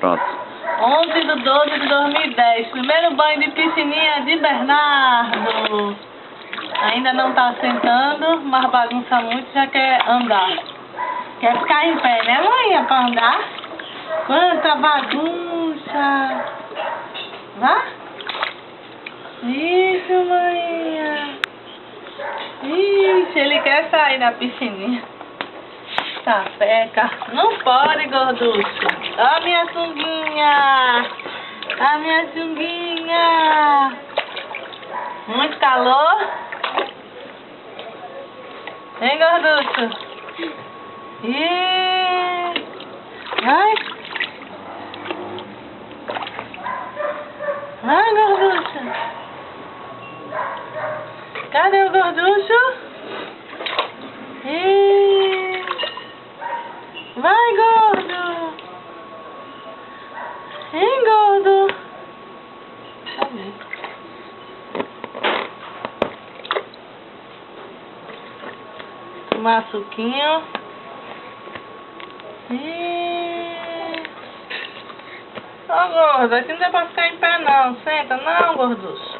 Pronto. 11/12/2010. Primeiro banho de piscininha de Bernardo. Ainda não tá sentando, mas bagunça muito, já quer andar. Quer ficar em pé, né, mãe? Pra andar? Quanta bagunça! Vá? Isso, mãe. Ixi, ele quer sair da piscininha. Tá, peca. Não pode, gorducho. Ó, minha sunguinha. A minha sunguinha. Muito calor. Hein, gorducho? Ih. Vai. Vai, gorducho. Cadê o gorducho? Ih. Vai, gordo. Hein, gordo? Cadê? Tomar suquinho. Ó, gordo, aqui não dá pra ficar em pé não. Senta não, gorducho.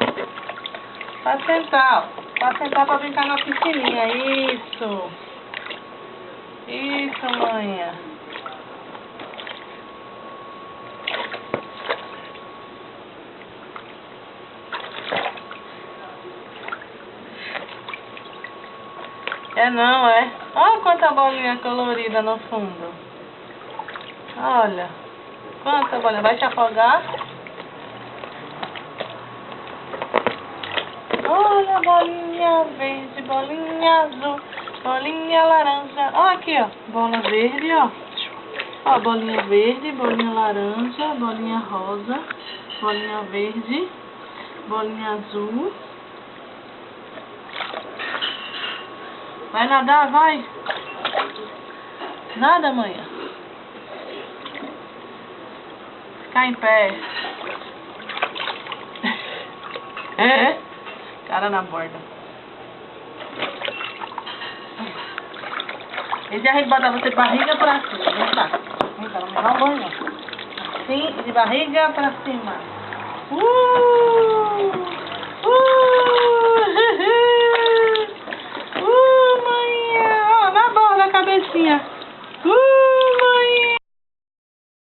Pra sentar, ó. Pra sentar pra brincar na piscininha. Isso. Isso, manhã. É não, é? Olha quanta bolinha colorida no fundo. Olha. Quanta bolinha. Vai te afogar? Olha, bolinha verde, bolinha azul, bolinha laranja. Ó, aqui, ó. Bola verde, ó. Ó, bolinha verde, bolinha laranja, bolinha rosa, bolinha verde, bolinha azul. Vai nadar, vai. Nada, manhã. Ficar em pé. É. Cara na borda. Esse a gente bota você de barriga pra cima. Vem cá. Vem cá, vamos dar um banho. Assim, de barriga pra cima.